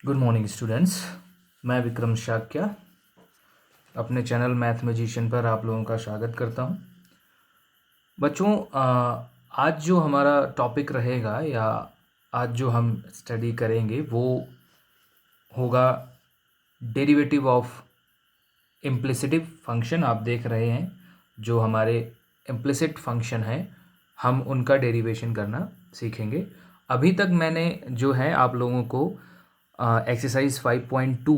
Good morning students. मैं विक्रम शाक्या अपने channel math magician पर आप लोगों का स्वागत करता हूं। बच्चों, आज जो हमारा टॉपिक रहेगा या आज जो हम स्टडी करेंगे वो होगा डेरिवेटिव ऑफ इम्प्लिसिटिव फंक्शन। आप देख रहे हैं जो हमारे इम्प्लिसिट फंक्शन है हम उनका डेरिवेशन करना सीखेंगे। अभी तक मैंने जो है आप लोगों को एक्सरसाइज 5.2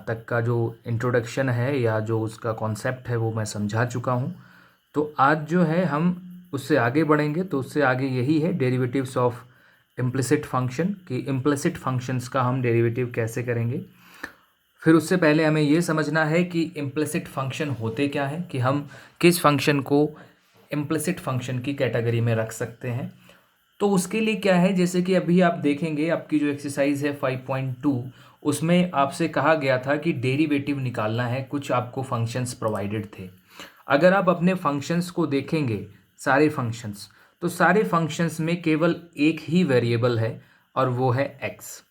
तक का जो इंट्रोडक्शन है या जो उसका कॉन्सेप्ट है वो मैं समझा चुका हूँ। तो आज जो है हम उससे आगे बढ़ेंगे। तो उससे आगे यही है डेरिवेटिव्स ऑफ इम्प्लिसिट फंक्शन कि इम्प्लिसिट फंक्शंस का हम डेरिवेटिव कैसे करेंगे। फिर उससे पहले हमें ये समझना है कि इम्प्लिसिट फंक्शन होते क्या हैं, कि हम किस फंक्शन को इम्प्लिसिट फंक्शन की कैटेगरी में रख सकते हैं। तो उसके लिए क्या है, जैसे कि अभी आप देखेंगे आपकी जो एक्सरसाइज है 5.2 उसमें आपसे कहा गया था कि डेरिवेटिव निकालना है। कुछ आपको फंक्शंस प्रोवाइडेड थे। अगर आप अपने फंक्शंस को देखेंगे सारे फंक्शंस, तो सारे फंक्शंस में केवल एक ही वेरिएबल है और वो है एक्स।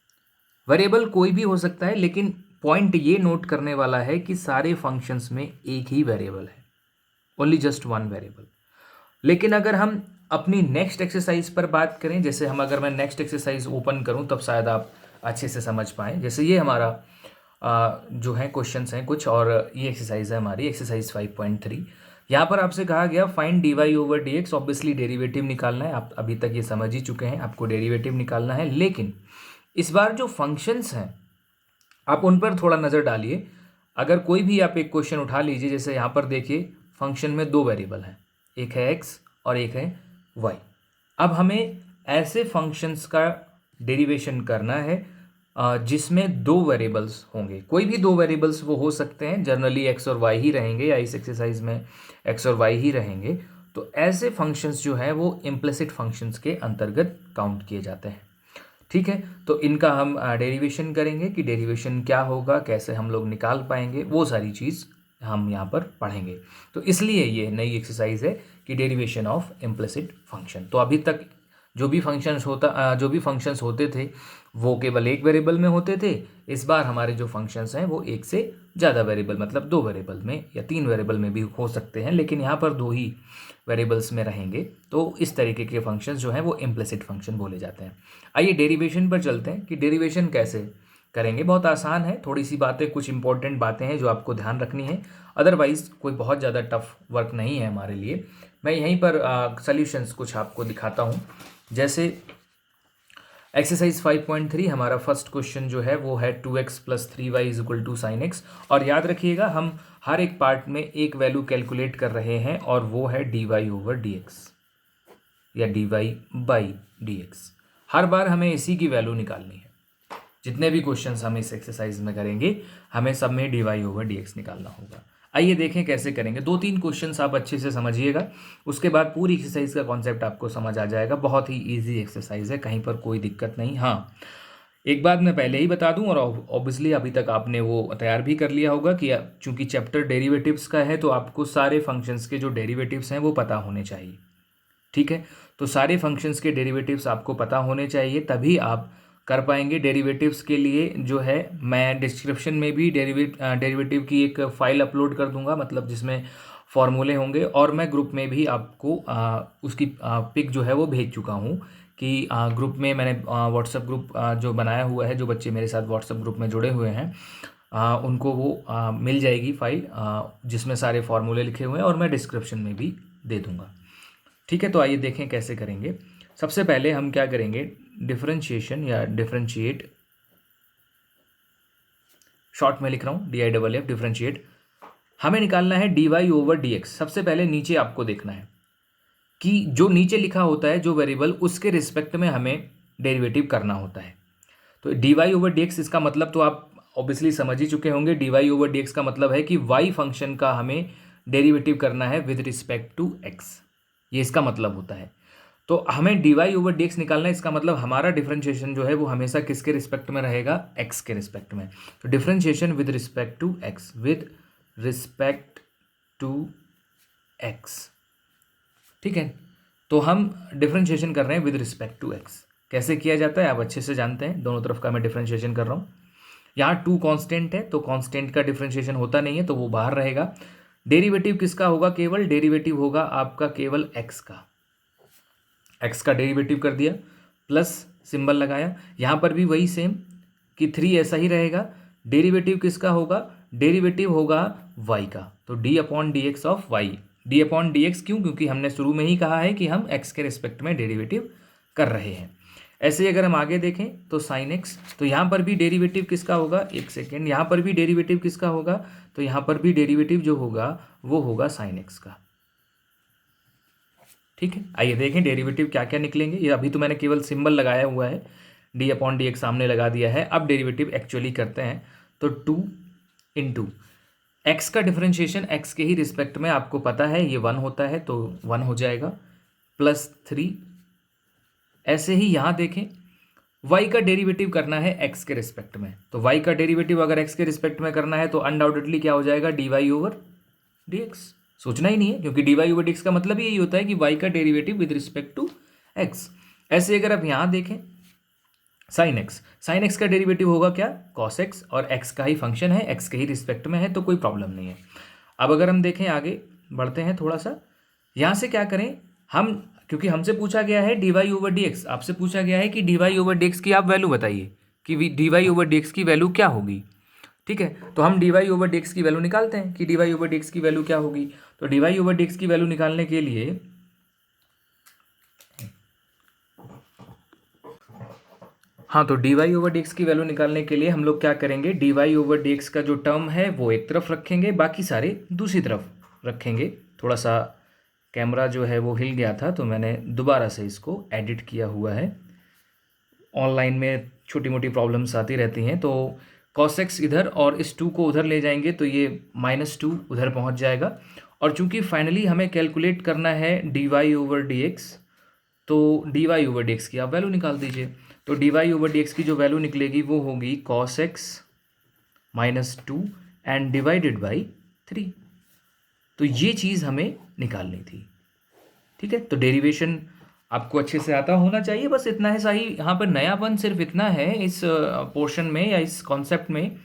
वेरिएबल कोई भी हो सकता है, लेकिन पॉइंट ये नोट करने वाला है कि सारे फंक्शंस में एक ही वेरिएबल है, ओनली जस्ट वन वेरिएबल। लेकिन अगर हम अपनी नेक्स्ट एक्सरसाइज पर बात करें, जैसे अगर मैं नेक्स्ट एक्सरसाइज ओपन करूं तब शायद आप अच्छे से समझ पाएँ। जैसे ये हमारा जो है क्वेश्चंस हैं कुछ, और ये एक्सरसाइज है हमारी एक्सरसाइज 5.3। यहाँ पर आपसे कहा गया find d y over d x. Obviously derivative निकालना है, आप अभी तक ये समझ ही चुके हैं, आपको डेरिवेटिव निकालना है। लेकिन इस बार जो फंक्शंस हैं आप उन पर थोड़ा नज़र डालिए। अगर कोई भी आप एक क्वेश्चन उठा लीजिए, जैसे यहाँ पर देखिए फंक्शन में दो वेरिएबल हैं, एक है एक्स और एक है वाई। अब हमें ऐसे फंक्शंस का डेरिवेशन करना है जिसमें दो वेरिएबल्स होंगे। कोई भी दो वेरिएबल्स वो हो सकते हैं, जनरली एक्स और वाई ही रहेंगे या इस एक्सरसाइज में एक्स और वाई ही रहेंगे। तो ऐसे फंक्शंस जो हैं वो इम्प्लिसिट फंक्शंस के अंतर्गत काउंट किए जाते हैं। ठीक है, तो इनका हम डेरिवेशन करेंगे कि डेरिवेशन क्या होगा, कैसे हम लोग निकाल पाएंगे, वो सारी चीज़ हम यहाँ पर पढ़ेंगे। तो इसलिए ये नई एक्सरसाइज है कि डेरिवेशन ऑफ इम्प्लिसिट फंक्शन। तो अभी तक जो भी फंक्शंस होते थे वो केवल एक वेरिएबल में होते थे। इस बार हमारे जो फंक्शंस हैं वो एक से ज़्यादा वेरिएबल, मतलब दो वेरिएबल में या तीन वेरिएबल में भी हो सकते हैं, लेकिन यहाँ पर दो ही वेरिएबल्स में रहेंगे। तो इस तरीके के फंक्शंस जो हैं वो इम्प्लिसिट फंक्शन बोले जाते हैं। आइए डेरिवेशन पर चलते हैं कि डेरिवेशन कैसे करेंगे। बहुत आसान है, थोड़ी सी बातें, कुछ इंपॉर्टेंट बातें हैं जो आपको ध्यान रखनी है। अदरवाइज कोई बहुत ज़्यादा टफ वर्क नहीं है हमारे लिए। मैं यहीं पर सॉल्यूशंस कुछ आपको दिखाता हूँ। जैसे एक्सरसाइज 5.3 हमारा फर्स्ट क्वेश्चन जो है वो है 2x plus 3y is equal to sine x. और याद रखिएगा हम हर एक पार्ट में एक वैल्यू कैलकुलेट कर रहे हैं और वो है dy ओवर dx या dy बाई dx। हर बार हमें इसी की वैल्यू निकालनी है। जितने भी क्वेश्चंस हम इस एक्सरसाइज में करेंगे हमें सब में dy ओवर dx निकालना होगा। आइए देखें कैसे करेंगे। दो तीन क्वेश्चंस आप अच्छे से समझिएगा, उसके बाद पूरी एक्सरसाइज का कॉन्सेप्ट आपको समझ आ जाएगा। बहुत ही इजी एक्सरसाइज है, कहीं पर कोई दिक्कत नहीं। हाँ, एक बात मैं पहले ही बता दूं, और ऑब्वियसली अभी तक आपने वो तैयार भी कर लिया होगा कि चूंकि चैप्टर डेरिवेटिव्स का है तो आपको सारे फंक्शंस के जो डेरिवेटिव्स हैं वो पता होने चाहिए। ठीक है, तो सारे फंक्शंस के डेरिवेटिव्स आपको पता होने चाहिए, तभी आप कर पाएंगे। डेरिवेटिव्स के लिए जो है मैं डिस्क्रिप्शन में भी डेरिवेटिव की एक फ़ाइल अपलोड कर दूंगा, मतलब जिसमें फॉर्मूले होंगे, और मैं ग्रुप में भी आपको उसकी पिक जो है वो भेज चुका हूँ कि ग्रुप में मैंने व्हाट्सएप ग्रुप जो बनाया हुआ है, जो बच्चे मेरे साथ व्हाट्सएप ग्रुप में जुड़े हुए हैं उनको वो मिल जाएगी फाइल जिसमें सारे फार्मूले लिखे हुए हैं, और मैं डिस्क्रिप्शन में भी दे दूँगा। ठीक है, तो आइए देखें कैसे करेंगे। सबसे पहले हम क्या करेंगे, डिफरेंशिएशन या डिफरेंशिएट, शॉर्ट में लिख रहा हूँ DIFF, डिफरेंशिएट। हमें निकालना है dy ओवर dx। सबसे पहले नीचे आपको देखना है कि जो नीचे लिखा होता है जो वेरिएबल, उसके रिस्पेक्ट में हमें डेरिवेटिव करना होता है। तो dy ओवर dx, इसका मतलब तो आप ऑब्वियसली समझ ही चुके होंगे। dy ओवर dx का मतलब है कि y फंक्शन का हमें डेरिवेटिव करना है विद रिस्पेक्ट टू x, ये इसका मतलब होता है। तो हमें dy ओवर dx निकालना है, इसका मतलब हमारा डिफरेंशिएशन जो है वो हमेशा किसके रिस्पेक्ट में रहेगा, x के रिस्पेक्ट में। तो differentiation with respect to x, with respect to x। ठीक है, तो हम डिफरेंशिएशन कर रहे हैं विद रिस्पेक्ट टू x। कैसे किया जाता है आप अच्छे से जानते हैं, दोनों तरफ का मैं डिफरेंशिएशन कर रहा हूँ। यहाँ टू कांस्टेंट है तो कांस्टेंट का डिफरेंशिएशन होता नहीं है तो वो बाहर रहेगा। डेरिवेटिव किसका होगा? केवल डेरिवेटिव होगा आपका केवल एक्स का। एक्स का डेरिवेटिव कर दिया, प्लस सिंबल लगाया। यहाँ पर भी वही सेम कि 3 ऐसा ही रहेगा। डेरिवेटिव किसका होगा? डेरिवेटिव होगा y का, तो d upon d x of y. D upon d x क्यों? क्योंकि हमने शुरू में ही कहा है कि हम x के रिस्पेक्ट में डेरिवेटिव कर रहे हैं। ऐसे ही अगर हम आगे देखें तो साइन एक्स, तो यहाँ पर भी डेरिवेटिव किसका होगा? एक सेकेंड, यहाँ पर भी डेरिवेटिव किसका होगा? तो यहाँ पर भी डेरिवेटिव जो होगा वो होगा साइन एक्स का। ठीक है, आइए देखें डेरिवेटिव क्या क्या निकलेंगे। ये अभी तो मैंने केवल सिंबल लगाया हुआ है, डी अपॉन डी एक्स सामने लगा दिया है। अब डेरिवेटिव एक्चुअली करते हैं तो 2 इंटू एक्स का डिफरेंशिएशन एक्स के ही रिस्पेक्ट में आपको पता है ये 1 होता है तो 1 हो जाएगा, प्लस 3। ऐसे ही यहाँ देखें y का डेरिवेटिव करना है x के रिस्पेक्ट में, तो y का डेरिवेटिव अगर x के रिस्पेक्ट में करना है तो अनडाउटेडली क्या हो जाएगा? dy over dx। सोचना ही नहीं है क्योंकि dy ओवर dx का मतलब यही होता है कि y का derivative with respect to x। ऐसे अगर आप यहाँ देखें साइन x का डेरिवेटिव होगा क्या? cos x, और x का ही फंक्शन है, x के ही रिस्पेक्ट में है तो कोई प्रॉब्लम नहीं है। अब अगर हम देखें आगे बढ़ते हैं थोड़ा सा, यहाँ से क्या करें हम, क्योंकि हमसे पूछा गया है d y over d x, आपसे पूछा गया है कि d y over d x की आप वैल्यू बताइए कि d y over d x की वैल्यू क्या होगी। ठीक है, तो हम d y over d x की वैल्यू निकालते हैं कि d y over d x की वैल्यू क्या होगी। तो d y over d x की वैल्यू निकालने के लिए हाँ, तो d y over d x की वैल्यू निकालने के लिए हम लोग क्या करेंगे? D y over d x का जो टर्म है वो एक तरफ रखेंगे, बाकी सारे दूसरी तरफ रखेंगे। थोड़ा सा कैमरा जो है वो हिल गया था तो मैंने दोबारा से इसको एडिट किया हुआ है। ऑनलाइन में छोटी मोटी प्रॉब्लम्स आती रहती हैं, तो cos x इधर और इस 2 को उधर ले जाएंगे तो ये -2 उधर पहुंच जाएगा। और चूंकि फाइनली हमें कैलकुलेट करना है d y over d x, तो d y over d x की आप वैल्यू निकाल दीजिए। तो d y over d x की जो वैल्यू निकलेगी वो होगी cos x -2 and divided by 3। तो ये चीज़ हमें निकालनी थी। ठीक है, तो डेरिवेशन आपको अच्छे से आता होना चाहिए, बस इतना है सही। यहाँ पर नयापन सिर्फ इतना है इस पोर्शन में या इस कॉन्सेप्ट में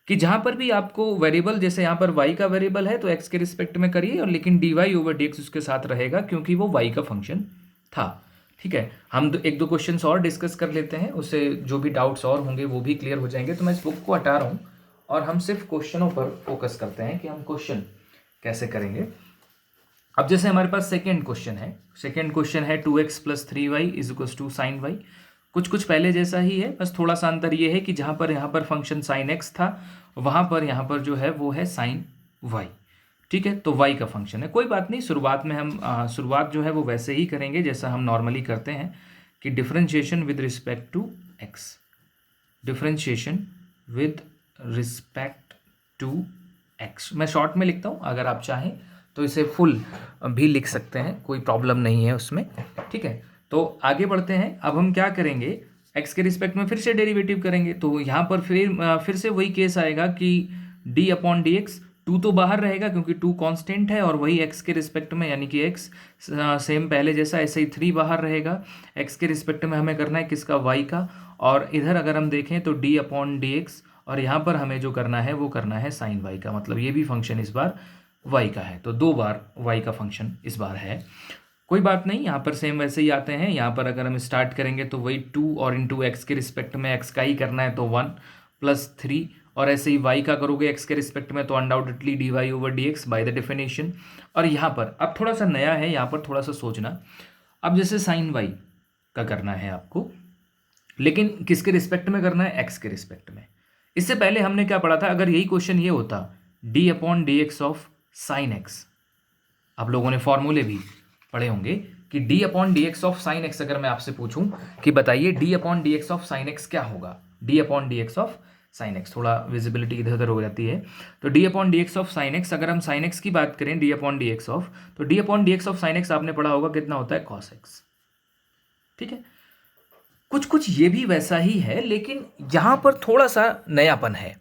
कि जहाँ पर भी आपको वेरिएबल, जैसे यहाँ पर y का वेरिएबल है तो x के रिस्पेक्ट में करिए, और लेकिन d y over d x उसके साथ रहेगा क्योंकि वो y का फंक्शन था। ठीक है, हम एक दो क्वेश्चंस और डिस्कस कर लेते हैं, उससे जो भी डाउट्स और होंगे वो भी क्लियर हो जाएंगे। तो मैं इस बुक को हटा रहा हूँ और हम सिर्फ क्वेश्चनों पर फोकस करते हैं कि हम क्वेश्चन कैसे करेंगे। अब जैसे हमारे पास सेकेंड क्वेश्चन है 2x + 3y = sin y। कुछ पहले जैसा ही है, बस थोड़ा सा अंतर ये है कि जहाँ पर यहाँ पर फंक्शन sin x था वहाँ पर यहाँ पर जो है वो है sin y। ठीक है, तो y का फंक्शन है, कोई बात नहीं। शुरुआत में हम शुरुआत जो है वो वैसे ही करेंगे जैसा हम नॉर्मली करते हैं कि differentiation with respect to x, differentiation with respect to x। मैं शॉर्ट में लिखता हूँ, अगर आप चाहें तो इसे फुल भी लिख सकते हैं, कोई प्रॉब्लम नहीं है उसमें। ठीक है, तो आगे बढ़ते हैं। अब हम क्या करेंगे? x के रिस्पेक्ट में फिर से डेरिवेटिव करेंगे, तो यहाँ पर फिर से वही केस आएगा कि d अपॉन डी एक्स। 2 तो बाहर रहेगा क्योंकि 2 कांस्टेंट है, और वही x के रिस्पेक्ट में, यानी कि x सेम पहले जैसा, ऐसे ही 3 बाहर रहेगा। x के रिस्पेक्ट में हमें करना है किसका? y का। और इधर अगर हम देखें तो d अपॉन डी एक्स, और यहाँ पर हमें जो करना है वो करना है साइन y का, मतलब ये भी फंक्शन इस बार y का है, तो 2 बार y का फंक्शन इस बार है। कोई बात नहीं, यहाँ पर सेम वैसे ही आते हैं। यहाँ पर अगर हम स्टार्ट करेंगे तो वही 2 और इंटू एक्स के रिस्पेक्ट में x का ही करना है तो 1 + 3, और ऐसे ही y का करोगे x के रिस्पेक्ट में तो undoubtedly d y over d x by the definition. और यहाँ पर अब थोड़ा सा नया है, यहाँ पर थोड़ा सा सोचना। अब जैसे साइन y का करना है आपको, लेकिन किसके रिस्पेक्ट में करना है? x के रिस्पेक्ट में। इससे पहले हमने क्या पढ़ा था? अगर यही क्वेश्चन ये होता d upon d x of sine x, आप लोगों ने फॉर्मूले भी पढ़े होंगे कि d upon d x of sine x, अगर मैं आपसे पूछूं कि बताइए d upon d x of sine x क्या होगा? d upon d x of sine x, थोड़ा विजिबिलिटी इधर उधर हो जाती है, तो d upon d x of sine x, अगर हम साइन एक्स की बात करें d upon d x of, तो d upon d x of sine x आपने पढ़ा होगा कितना होता है? cos x। ठीक है, कुछ ये भी वैसा ही है, लेकिन यहाँ पर थोड़ा सा नयापन है,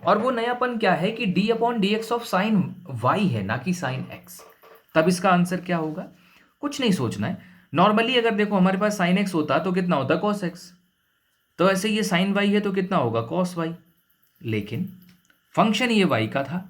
और वो नयापन क्या है कि d upon d x of sine y है, ना कि साइन x। तब इसका आंसर क्या होगा? कुछ नहीं सोचना है। नॉर्मली अगर देखो हमारे पास साइन x होता तो कितना होता? cos x। तो ऐसे ये साइन y है तो कितना होगा? cos y। लेकिन फंक्शन ये y का था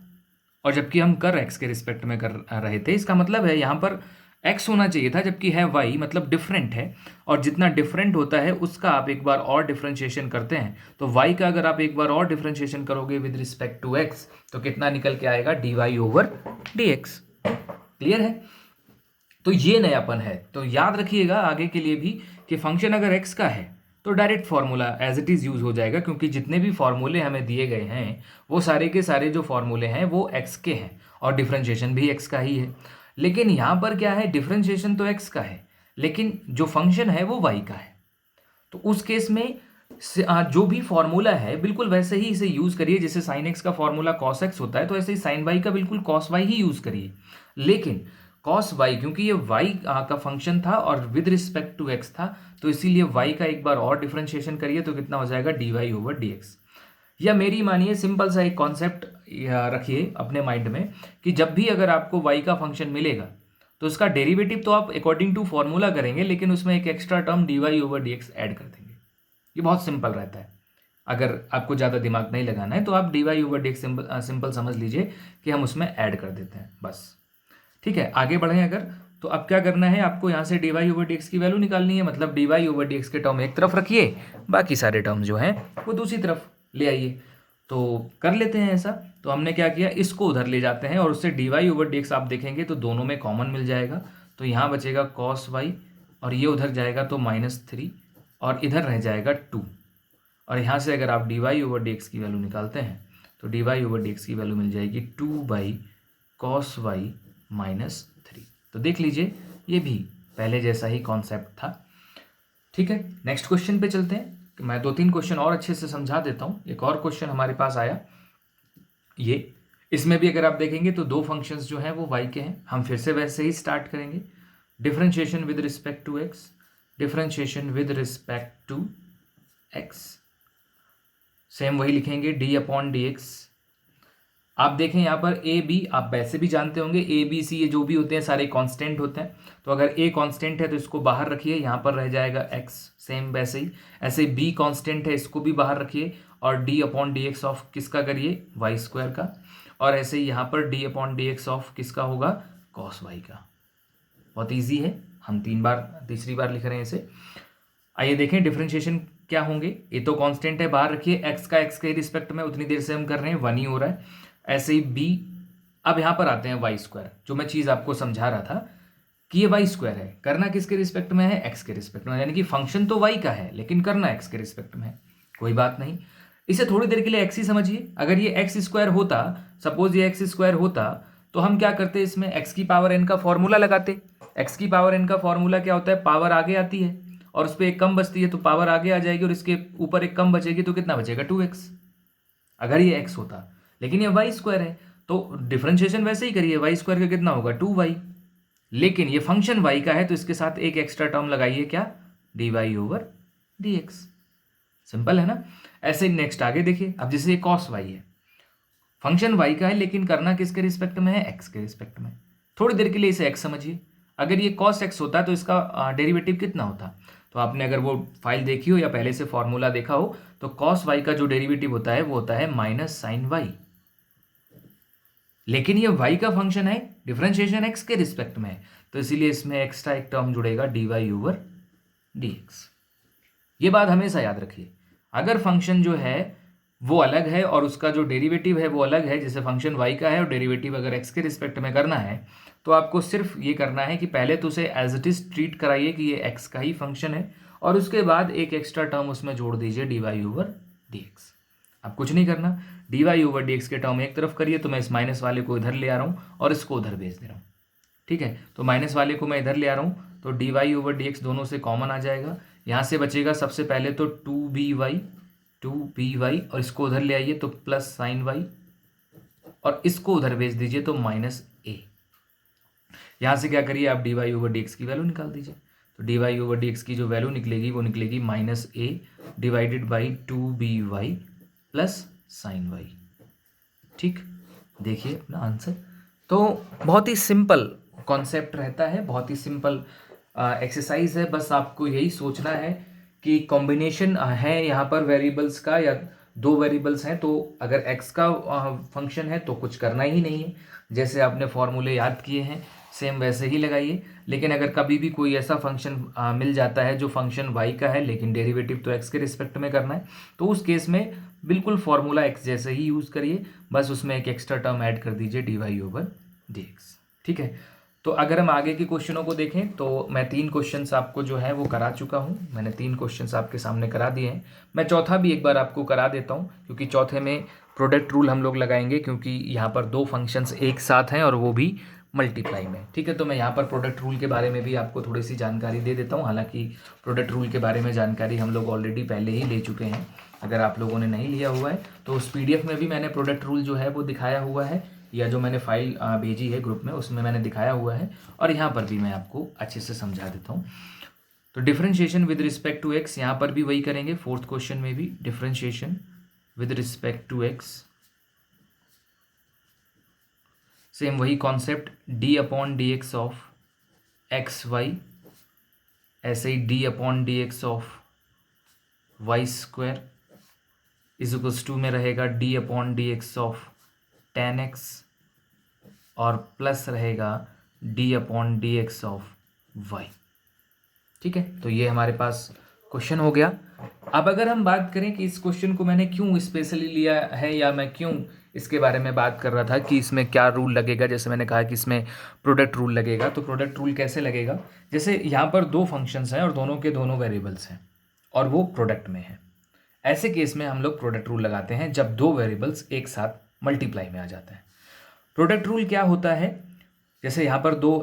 और जबकि हम कर x के रिस्पेक्ट में कर रहे थे, इसका मतलब है यहाँ पर x होना चाहिए था जबकि है y, मतलब डिफरेंट है। और जितना डिफरेंट होता है उसका आप एक बार और डिफरेंशिएशन करते हैं, तो y का अगर आप एक बार और डिफरेंशिएशन करोगे विद रिस्पेक्ट टू x तो कितना निकल के आएगा, dy/dx। क्लियर है? तो ये नयापन है। तो याद रखिएगा आगे के लिए भी कि फंक्शन अगर x का है तो direct formula as it is use हो जाएगा, क्योंकि जितने भी फार्मूले हमें दिए गए हैं वो सारे के सारे जो फार्मूले हैं वो x के हैं और डिफरेंशिएशन भी x का ही है। लेकिन यहाँ पर क्या है, डिफरेंशिएशन तो x का है लेकिन जो फंक्शन है वो y का है। तो उस केस में जो भी फॉर्मूला है बिल्कुल वैसे ही इसे यूज करिए। जैसे साइन एक्स का फॉर्मूला कॉस एक्स होता है तो ऐसे ही साइन वाई का बिल्कुल कॉस वाई ही यूज करिए। लेकिन कॉस वाई क्योंकि ये वाई का फंक्शन था और विद रिस्पेक्ट टू एक्स था, तो इसीलिए वाई का एक बार और डिफरेंशिएशन करिए तो कितना हो जाएगा, dy/dx। या मेरी मानिए सिंपल सा एक कॉन्सेप्ट रखिए अपने माइंड में कि जब भी अगर आपको वाई का फंक्शन मिलेगा तो उसका डेरिवेटिव तो आप अकॉर्डिंग टू फॉर्मूला करेंगे, लेकिन उसमें एक एक्स्ट्रा टर्म dy/dx ऐड कर देंगे। ये बहुत सिंपल रहता है। अगर आपको ज़्यादा दिमाग नहीं लगाना है तो आप dy/dx सिंपल समझ लीजिए कि हम उसमें ऐड कर देते हैं बस। ठीक है, आगे बढ़ें अगर, तो अब क्या करना है, आपको यहाँ से dy/dx की वैल्यू निकालनी है। मतलब dy/dx के टर्म एक तरफ रखिए, बाकी सारे टर्म जो हैं वो दूसरी तरफ ले आइए। तो कर लेते हैं ऐसा। तो हमने क्या किया, इसको उधर ले जाते हैं और उससे dy/dx आप देखेंगे तो दोनों में कॉमन मिल जाएगा। तो यहाँ बचेगा cos y और ये उधर जाएगा तो -3 और इधर रह जाएगा 2। और यहाँ से अगर आप dy/dx की वैल्यू निकालते हैं तो dy/dx की वैल्यू मिल जाएगी 2/cos y -3। तो देख लीजिए ये भी पहले जैसा ही कॉन्सेप्ट था। ठीक है, नेक्स्ट क्वेश्चन पे चलते हैं। मैं 2-3 क्वेश्चन और अच्छे से समझा देता हूँ। एक और क्वेश्चन हमारे पास आया, ये इसमें भी अगर आप देखेंगे तो दो फंक्शंस जो हैं वो y के हैं। हम फिर से वैसे ही स्टार्ट करेंगे, differentiation with respect to x, differentiation with respect to x, same वही लिखेंगे d/dx। आप देखें यहाँ पर ए बी, आप वैसे भी जानते होंगे ए बी सी ये जो भी होते हैं सारे कांस्टेंट होते हैं। तो अगर ए कांस्टेंट है तो इसको बाहर रखिए, यहाँ पर रह जाएगा x, सेम वैसे ही। ऐसे बी कांस्टेंट है, इसको भी बाहर रखिए और d/dx ऑफ किसका करिए, y² का। और ऐसे ही यहाँ पर d/dx ऑफ किसका होगा, cos y का। बहुत ईजी है, हम तीसरी बार लिख रहे हैं इसे। आइए देखें डिफरेंशिएशन क्या होंगे। ये तो कांस्टेंट है, बाहर रखिए, x का x के रिस्पेक्ट में उतनी देर से हम कर रहे हैं 1 ही हो रहा है। ऐसे ही b, अब यहाँ पर आते हैं y², जो मैं चीज़ आपको समझा रहा था कि ये y² है, करना किसके रिस्पेक्ट में है, x के रिस्पेक्ट में। यानी कि फंक्शन तो y का है लेकिन करना x के रिस्पेक्ट में है। कोई बात नहीं, इसे थोड़ी देर के लिए x ही समझिए। अगर ये x² होता, सपोज ये x² होता, तो हम क्या करते, इसमें x की पावर n का फॉर्मूला लगाते। x की पावर n का फॉर्मूला क्या होता है, पावर आगे आती है और उस पर एक कम बचती है तो पावर आगे आ जाएगी और इसके ऊपर एक कम बचेगी तो कितना बचेगा, 2x, अगर ये x होता। लेकिन ये y² है तो डिफरेंशिएशन वैसे ही करिए, y² का कितना होगा, 2y। लेकिन ये फंक्शन y का है तो इसके साथ एक एक्स्ट्रा टर्म लगाइए, क्या, dy/dx। सिंपल है ना। ऐसे ही नेक्स्ट आगे देखिए, अब जैसे ये cos y है, फंक्शन y का है लेकिन करना किसके रिस्पेक्ट में है, x के रिस्पेक्ट में। थोड़ी देर के लिए इसे x समझिए। अगर ये cos x होता तो इसका डेरिवेटिव कितना होता। तो आपने अगर वो फाइल देखी हो या पहले से फॉर्मूला देखा हो तो cos y का जो डेरिवेटिव होता है वो होता है -sin y। लेकिन ये y का फंक्शन है, डिफरेंशिएशन x के रिस्पेक्ट में है, तो इसीलिए इसमें एक्स्ट्रा एक टर्म जुड़ेगा dy/dx। ये बात हमेशा याद रखिए। अगर फंक्शन जो है वो अलग है और उसका जो डेरिवेटिव है वो अलग है, जैसे फंक्शन y का है और डेरिवेटिव अगर x के रिस्पेक्ट में करना है, तो आपको सिर्फ ये करना है कि पहले तो उसे एज इट इज ट्रीट कराइए कि ये x का ही फंक्शन है और उसके बाद एक एक्स्ट्रा टर्म उसमें जोड़ दीजिए dy/dx। अब कुछ नहीं करना, dy/dx के टर्म एक तरफ करिए, तो मैं इस माइनस वाले को इधर ले आ रहा हूँ और इसको उधर भेज दे रहा हूँ। ठीक है, तो माइनस वाले को मैं इधर ले आ रहा हूँ तो dy/dx दोनों से कॉमन आ जाएगा। यहाँ से बचेगा सबसे पहले तो 2by और इसको उधर ले आइए तो प्लस sin y और इसको उधर भेज दीजिए तो -a। यहाँ से क्या करिए, आप dy/dx की वैल्यू निकाल दीजिए। तो dy/dx की जो वैल्यू निकलेगी वो निकलेगी -a divided by 2by plus sin y। ठीक, देखिए अपना आंसर। तो बहुत ही सिंपल कॉन्सेप्ट रहता है, बहुत ही सिंपल एक्सरसाइज है। बस आपको यही सोचना है कि कॉम्बिनेशन है यहाँ पर वेरिएबल्स का या दो वेरिएबल्स हैं तो अगर एक्स का फंक्शन है तो कुछ करना ही नहीं है, जैसे आपने फॉर्मूले याद किए हैं सेम वैसे ही लगाइए। लेकिन अगर कभी भी कोई ऐसा फंक्शन मिल जाता है जो फंक्शन वाई का है लेकिन डेरिवेटिव तो एक्स के रिस्पेक्ट में करना है, तो उस केस में बिल्कुल फॉर्मूला एक्स जैसे ही यूज़ करिए, बस उसमें एक एक्स्ट्रा टर्म ऐड कर दीजिए dy/dx। ठीक है, तो अगर हम आगे के क्वेश्चनों को देखें तो मैं 3 क्वेश्चंस आपको जो है वो करा चुका हूँ, मैंने 3 क्वेश्चंस आपके सामने करा दिए हैं। मैं चौथा भी एक बार आपको करा देता हूँ क्योंकि चौथे में प्रोडक्ट रूल हम लोग लगाएंगे, क्योंकि यहाँ पर 2 फंक्शंस एक साथ हैं और वो भी मल्टीप्लाई में। ठीक है, तो मैं यहाँ पर प्रोडक्ट रूल के बारे में भी आपको थोड़ी सी जानकारी दे देता हूँ। हालांकि प्रोडक्ट रूल के बारे में जानकारी हम लोग ऑलरेडी पहले ही ले चुके हैं, अगर आप लोगों ने नहीं लिया हुआ है तो उस PDF में भी मैंने प्रोडक्ट रूल जो है वो दिखाया हुआ है, या जो मैंने फाइल भेजी है ग्रुप में उसमें मैंने दिखाया हुआ है, और यहाँ पर भी मैं आपको अच्छे से समझा देता हूँ। तो differentiation with respect to x, यहाँ पर भी वही करेंगे, 4th क्वेश्चन में भी differentiation with respect to x, same वही concept d/dx of x y, ऐसे ही d/dx of y square is equals to में रहेगा d/dx ऑफ tan x, और प्लस रहेगा d/dx ऑफ y। ठीक है, तो ये हमारे पास क्वेश्चन हो गया। अब अगर हम बात करें कि इस क्वेश्चन को मैंने क्यों स्पेशली लिया है, या मैं क्यों इसके बारे में बात कर रहा था कि इसमें क्या रूल लगेगा, जैसे मैंने कहा कि इसमें प्रोडक्ट रूल लगेगा। तो प्रोडक्ट रूल कैसे लगेगा, जैसे यहाँ पर 2 फंक्शंस हैं और दोनों के दोनों वेरिएबल्स हैं और वो प्रोडक्ट में है। ऐसे केस में हम लोग प्रोडक्ट रूल लगाते हैं जब 2 वेरिएबल्स एक साथ मल्टीप्लाई में आ जाते हैं। प्रोडक्ट रूल क्या होता है, जैसे यहाँ पर 2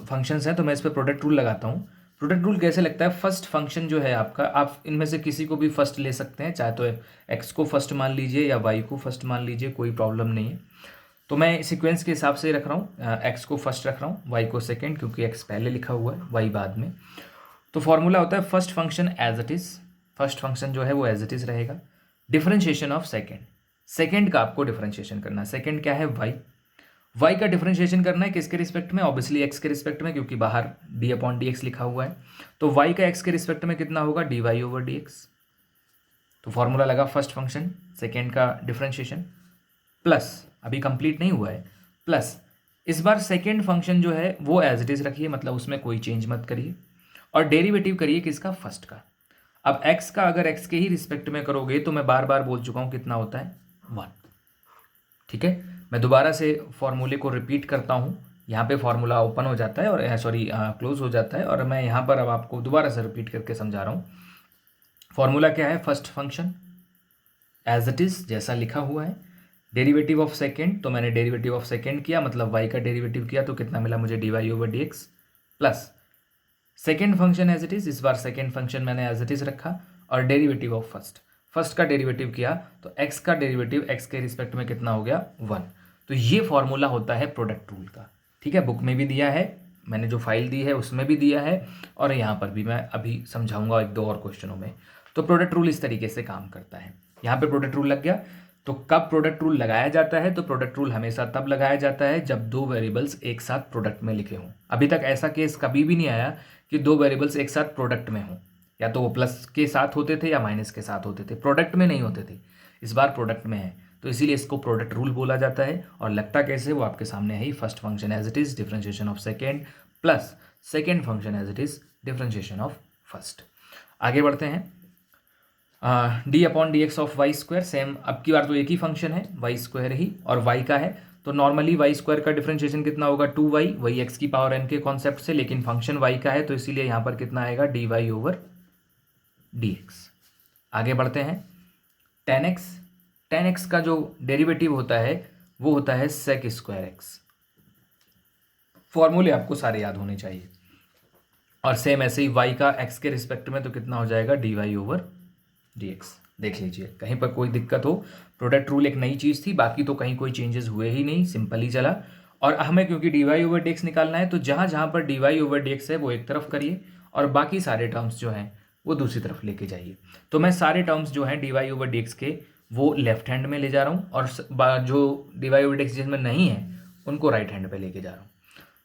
फंक्शंस हैं तो मैं इस पर प्रोडक्ट रूल लगाता हूँ। प्रोडक्ट रूल कैसे लगता है, फर्स्ट फंक्शन जो है आपका, आप इनमें से किसी को भी फर्स्ट ले सकते हैं, चाहे तो एक्स को फर्स्ट मान लीजिए या वाई को फर्स्ट मान लीजिए, कोई प्रॉब्लम नहीं है। तो मैं सीक्वेंस के हिसाब से रख रहा हूँ, एक्स को फर्स्ट रख रहा हूँ, वाई को सेकेंड, क्योंकि एक्स पहले लिखा हुआ है, वाई बाद में। तो फॉर्मूला होता है first function as it is, first function जो है वो एज इट इज़ रहेगा। डिफरेंशिएशन ऑफ सेकेंड, सेकेंड का आपको डिफरेंशिएशन करना है। सेकेंड क्या है, वाई, वाई का डिफरेंशिएशन करना है किसके रिस्पेक्ट में, ऑब्वियसली एक्स के रिस्पेक्ट में, क्योंकि बाहर d/dx लिखा हुआ है। तो वाई का एक्स के रिस्पेक्ट में कितना होगा, dy/dx। तो फॉर्मूला लगा फर्स्ट फंक्शन सेकेंड का डिफरेंशिएशन, प्लस अभी कंप्लीट नहीं हुआ है, प्लस इस बार सेकेंड फंक्शन जो है वो एज इट इज़ रखिए, मतलब उसमें कोई चेंज मत करिए, और डेरिवेटिव करिए किसका, फर्स्ट का। अब एक्स का अगर एक्स के ही रिस्पेक्ट में करोगे तो मैं बार बार बोल चुका हूँ कितना होता है, 1। ठीक है, मैं दोबारा से फॉर्मूले को रिपीट करता हूँ, यहाँ पे फॉर्मूला ओपन हो जाता है और क्लोज हो जाता है, और मैं यहाँ पर अब आपको दोबारा से रिपीट करके समझा रहा हूँ। फॉर्मूला क्या है, first function as it is जैसा लिखा हुआ है, डेरिवेटिव ऑफ सेकेंड, तो मैंने डेरिवेटिव ऑफ सेकेंड किया, मतलब वाई का डेरिवेटिव किया तो कितना मिला मुझे, dy/dx, plus second function as it is, इस बार सेकेंड फंक्शन मैंने एज इट इज़ रखा, और डेरिवेटिव ऑफ फर्स्ट, फर्स्ट का डेरिवेटिव किया तो एक्स का डेरिवेटिव एक्स के रिस्पेक्ट में कितना हो गया, 1। तो ये फॉर्मूला होता है प्रोडक्ट रूल का। ठीक है, बुक में भी दिया है, मैंने जो फाइल दी है उसमें भी दिया है, और यहाँ पर भी मैं अभी समझाऊंगा 1-2 और क्वेश्चनों में। तो प्रोडक्ट रूल इस तरीके से काम करता है। यहाँ पे प्रोडक्ट रूल लग गया, तो कब प्रोडक्ट रूल लगाया जाता है, तो प्रोडक्ट रूल हमेशा तब लगाया जाता है जब 2 वेरिएबल्स एक साथ प्रोडक्ट में लिखे हों। अभी तक ऐसा केस कभी भी नहीं आया कि 2 वेरिएबल्स एक साथ प्रोडक्ट में हों, या तो वो प्लस के साथ होते थे या माइनस के साथ होते थे, प्रोडक्ट में नहीं होते थे। इस बार प्रोडक्ट में है तो इसीलिए इसको प्रोडक्ट रूल बोला जाता है। और लगता कैसे, वो आपके सामने है ही, first function as it is differentiation of second, plus second function as it is differentiation of first. आगे बढ़ते हैं, d/dx of y square, same अब की बार तो एक ही फंक्शन है, वाई स्क्वायर ही, और वाई का है, तो नॉर्मली वाई स्क्वायर का डिफरेंशिएशन कितना होगा, 2y, वही एक्स की पावर n के कॉन्सेप्ट से, लेकिन फंक्शन y का है तो इसीलिए यहाँ पर कितना आएगा, dy/dx। आगे बढ़ते हैं, tan x, tan x का जो डेरिवेटिव होता है वो होता है sec स्क्वायर x। फॉर्मूले आपको सारे याद होने चाहिए। और सेम ऐसे ही y का x के रिस्पेक्ट में तो कितना हो जाएगा, dy/dx। देख लीजिए कहीं पर कोई दिक्कत हो, प्रोडक्ट रूल एक नई चीज़ थी, बाकी तो कहीं कोई चेंजेस हुए ही नहीं, सिंपल ही चला। और हमें क्योंकि dy/dx निकालना है तो जहाँ जहाँ पर dy/dx है वो एक तरफ करिए, और बाकी सारे टर्म्स जो हैं वो दूसरी तरफ लेके जाइए। तो मैं सारे टर्म्स जो हैं dy/dx के वो लेफ्ट हैंड में ले जा रहा हूँ, और जो dy/dx जिसमें नहीं है उनको राइट हैंड पे लेके जा रहा हूँ।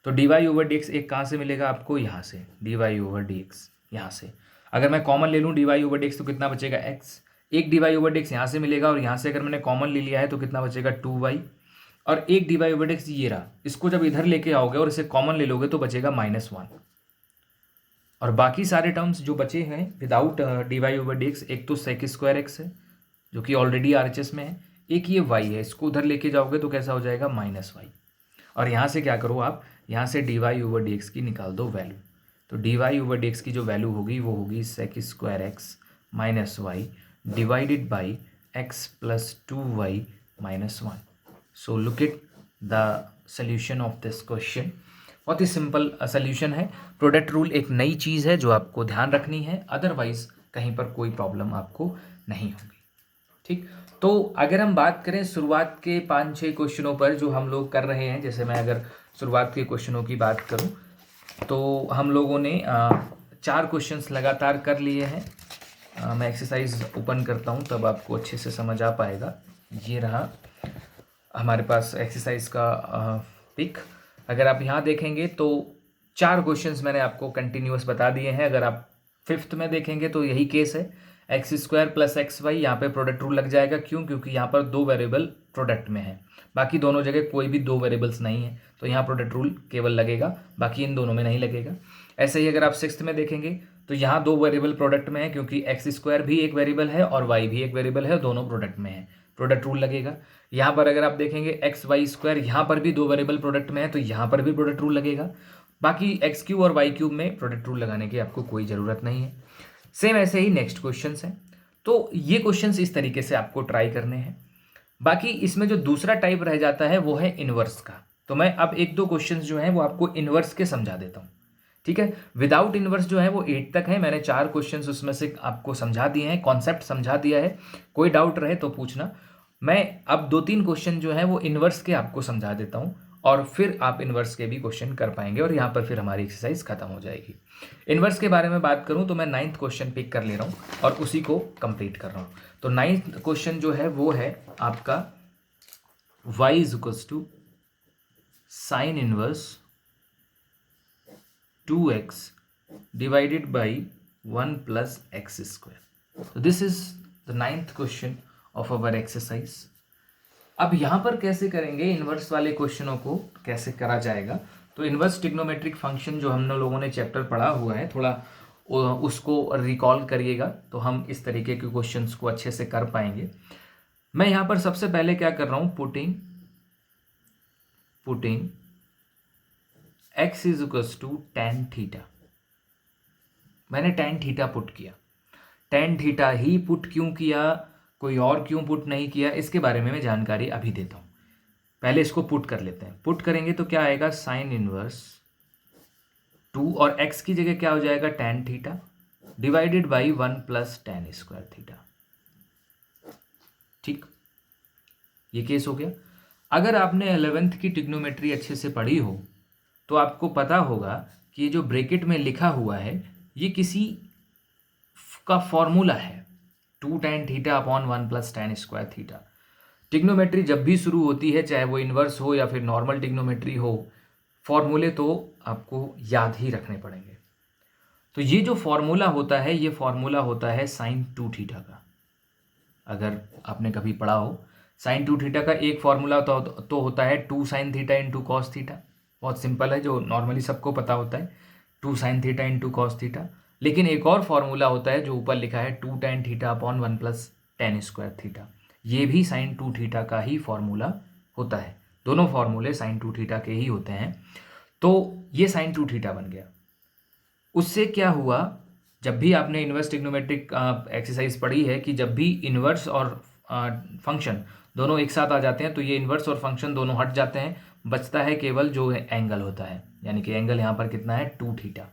तो dy/dx एक कहाँ से मिलेगा आपको, यहाँ से, dy/dx यहाँ से। अगर मैं कॉमन ले लूँ dy/dx तो कितना बचेगा, x, एक d y over d x यहाँ से मिलेगा, और यहाँ से अगर मैंने कॉमन ले लिया है तो कितना बचेगा 2y, और एक d y over d x ये रहा, इसको जब इधर लेके आओगे और इसे कॉमन ले लोगे तो बचेगा -1। और बाकी सारे टर्म्स जो बचे हैं without d y over d x, एक तो सेक स्क्वायर एक्स है जो कि ऑलरेडी RHS में है, एक ये y है, इसको उधर लेके जाओगे तो कैसा हो जाएगा -y। और यहाँ से क्या करो आप, यहाँ से d y over d x की निकाल दो वैल्यू। तो d y over d x की जो वैल्यू होगी वो होगी sec square x minus y divided by x plus 2y minus 1। So look it the solution of this question. बहुत ही सिंपल सोल्यूशन है। प्रोडक्ट रूल एक नई चीज़ है जो आपको ध्यान रखनी है, अदरवाइज कहीं पर कोई प्रॉब्लम आपको नहीं होगी। ठीक, तो अगर हम बात करें शुरुआत के 5-6 क्वेश्चनों पर जो हम लोग कर रहे हैं, जैसे मैं अगर शुरुआत के क्वेश्चनों की बात करूं तो हम लोगों ने 4 क्वेश्चंस लगातार कर लिए हैं। मैं एक्सरसाइज ओपन करता हूं तब आपको अच्छे से समझ आ पाएगा। ये रहा हमारे पास एक्सरसाइज का पिक। अगर आप यहाँ देखेंगे तो 4 क्वेश्चंस मैंने आपको कंटिन्यूअस बता दिए हैं। अगर आप 5th में देखेंगे तो यही केस है, x square plus x y, यहाँ पे प्रोडक्ट रूल लग जाएगा। क्यों? क्योंकि यहाँ पर 2 वेरिएबल प्रोडक्ट में है, बाकी दोनों जगह कोई भी 2 वेरिएबल्स नहीं है, तो यहाँ प्रोडक्ट रूल केवल लगेगा, बाकी इन दोनों में नहीं लगेगा। ऐसे ही अगर आप 6th में देखेंगे तो यहाँ 2 वेरिएबल प्रोडक्ट में है, क्योंकि एक्स स्क्वायर भी एक वेरिएबल है और वाई भी एक वेरिएबल है, दोनों प्रोडक्ट में है, प्रोडक्ट रूल लगेगा। यहाँ पर अगर आप देखेंगे एक्स वाई स्क्वायर, यहाँ पर भी 2 वेरिएबल प्रोडक्ट में है, तो यहाँ पर भी प्रोडक्ट रूल लगेगा। बाकी एक्स क्यूब और वाई क्यूब में प्रोडक्ट रूल लगाने की आपको कोई ज़रूरत नहीं है। सेम ऐसे ही नेक्स्ट क्वेश्चन है। तो ये क्वेश्चंस इस तरीके से आपको ट्राई करने हैं। बाकी इसमें जो दूसरा टाइप रह जाता है वो है इन्वर्स का। तो मैं अब 1-2 क्वेश्चंस जो हैं वो आपको इन्वर्स के समझा देता हूँ। ठीक है, विदाउट इन्वर्स जो है वो 8 तक है। मैंने 4 क्वेश्चंस उसमें से आपको समझा दिए हैं, कॉन्सेप्ट समझा दिया है। कोई डाउट रहे तो पूछना। मैं अब 2-3 क्वेश्चन जो है वो इन्वर्स के आपको समझा देता हूँ, और फिर आप इन्वर्स के भी क्वेश्चन कर पाएंगे, और यहाँ पर फिर हमारी एक्सरसाइज खत्म हो जाएगी। इन्वर्स के बारे में बात करूँ तो मैं 9th क्वेश्चन पिक कर ले रहा हूँ और उसी को कंप्लीट कर रहा हूँ। तो 9th क्वेश्चन जो है वो है आपका y is equals to sine inverse 2x divided by 1 plus x square. तो this is the 9th question of our exercise. अब यहाँ पर कैसे करेंगे, इन्वर्स वाले क्वेश्चनों को कैसे करा जाएगा। तो इन्वर्स ट्रिग्नोमेट्रिक फंक्शन जो हम लोगों ने चैप्टर पढ़ा हुआ है, थोड़ा उसको रिकॉल करिएगा, तो हम इस तरीके के क्वेश्चंस को अच्छे से कर पाएंगे। मैं यहाँ पर सबसे पहले क्या कर रहा हूँ, putting x is equals to tan theta. मैंने tan थीटा पुट किया। tan थीटा ही पुट क्यों किया, कोई और क्यों पुट नहीं किया, इसके बारे में मैं जानकारी अभी देता हूँ। पहले इसको पुट कर लेते हैं। पुट करेंगे तो क्या आएगा, साइन इनवर्स 2 और x की जगह क्या हो जाएगा tan theta divided by 1 plus tan square theta. ठीक, ये केस हो गया। अगर आपने 11th की ट्रिग्नोमेट्री अच्छे से पढ़ी हो तो आपको पता होगा कि ये जो ब्रैकेट में लिखा हुआ है ये किसी का फॉर्मूला है, 2 tan theta upon 1 plus tan square theta. Trigonometry जब भी शुरू होती है, चाहे वो इन्वर्स हो या फिर नॉर्मल ट्रिग्नोमेट्री हो, फॉर्मूले तो आपको याद ही रखने पड़ेंगे। तो ये जो फॉर्मूला होता है, ये फॉर्मूला होता है साइन 2 थीटा का। अगर आपने कभी पढ़ा हो, साइन 2 थीटा का एक फॉर्मूला तो होता है 2 sine theta into cos theta. बहुत सिंपल है, जो नॉर्मली सबको पता होता है, 2 sine theta into cos theta. लेकिन एक और फॉर्मूला होता है जो ऊपर लिखा है 2 tan theta upon 1 plus tan square theta. ये भी साइन 2 थीटा का ही फॉर्मूला होता है। दोनों फॉर्मूले साइन 2 थीटा के ही होते हैं। तो ये साइन 2 थीटा बन गया। उससे क्या हुआ, जब भी आपने इन्वर्स ट्रिग्नोमेट्रिक एक्सरसाइज पढ़ी है कि जब भी इन्वर्स और फंक्शन दोनों एक साथ आ जाते हैं तो ये इन्वर्स और फंक्शन दोनों हट जाते हैं, बचता है केवल जो एंगल होता है, यानी कि एंगल यहाँ पर कितना है 2 थीटा।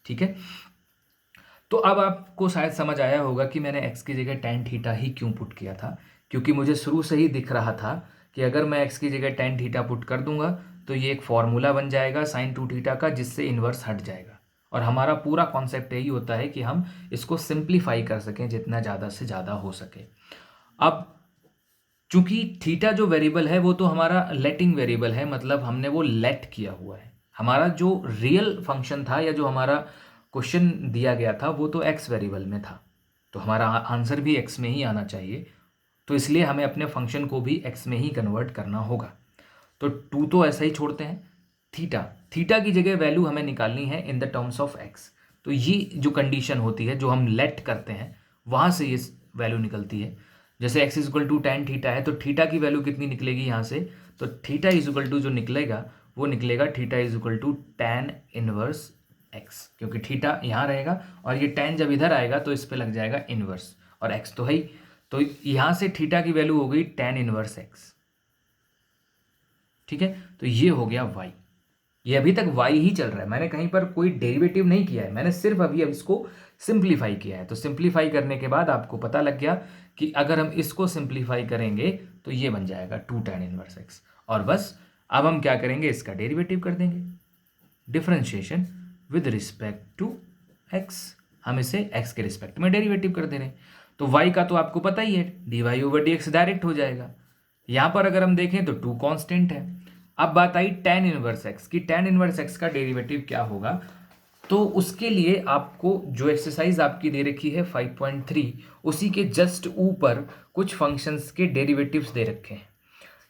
ठीक है, तो अब आपको शायद समझ आया होगा कि मैंने x की जगह tan थीटा ही क्यों पुट किया था। क्योंकि मुझे शुरू से ही दिख रहा था कि अगर मैं x की जगह tan थीटा पुट कर दूंगा तो ये एक फॉर्मूला बन जाएगा साइन 2 थीटा का, जिससे इन्वर्स हट जाएगा। और हमारा पूरा कॉन्सेप्ट यही होता है कि हम इसको सिंप्लीफाई कर सकें जितना ज़्यादा से ज़्यादा हो सके। अब चूंकि थीटा जो वेरिएबल है वो तो हमारा लेटिंग वेरिएबल है, मतलब हमने वो लेट किया हुआ है। हमारा जो रियल फंक्शन था या जो हमारा क्वेश्चन दिया गया था वो तो एक्स वेरिएबल में था। तो हमारा आंसर भी एक्स में ही आना चाहिए, तो इसलिए हमें अपने फंक्शन को भी एक्स में ही कन्वर्ट करना होगा। तो 2 तो ऐसा ही छोड़ते हैं। थीटा, थीटा की जगह वैल्यू हमें निकालनी है in the terms of x. तो ये जो कंडीशन होती है जो हम लेट करते हैं वहाँ से ये वैल्यू निकलती है। जैसे x is equal to tan theta है, तो थीटा की वैल्यू कितनी निकलेगी यहाँ से, तो थीटा इज इक्वल टू जो निकलेगा वो निकलेगा theta is equal to tan inverse x, क्योंकि थीटा यहाँ रहेगा और ये टेन जब इधर आएगा तो इस पर लग जाएगा इनवर्स, और एक्स तो है ही, तो यहाँ से थीटा की वैल्यू हो गई टेन इनवर्स एक्स। ठीक है, तो ये हो गया y। ये अभी तक y ही चल रहा है, मैंने कहीं पर कोई डेरिवेटिव नहीं किया है, मैंने सिर्फ अभी अब इसको सिंप्लीफाई किया है। तो सिंप्लीफाई करने के बाद आपको पता लग गया कि अगर हम इसको सिंप्लीफाई करेंगे तो ये बन जाएगा 2 tan इनवर्स x, और बस अब हम क्या करेंगे, इसका डेरिवेटिव कर देंगे, differentiation with respect to x। हम इसे x के रिस्पेक्ट में डेरिवेटिव कर दे रहे हैं, तो y का तो आपको पता ही है, dy/dx डायरेक्ट हो जाएगा। यहाँ पर अगर हम देखें तो 2 कांस्टेंट है। अब बात आई tan इनवर्स x की, tan इनवर्स x का डेरिवेटिव क्या होगा, तो उसके लिए आपको जो एक्सरसाइज आपकी दे रखी है 5.3, उसी के जस्ट ऊपर कुछ फंक्शंस के डेरिवेटिव्स दे रखे हैं।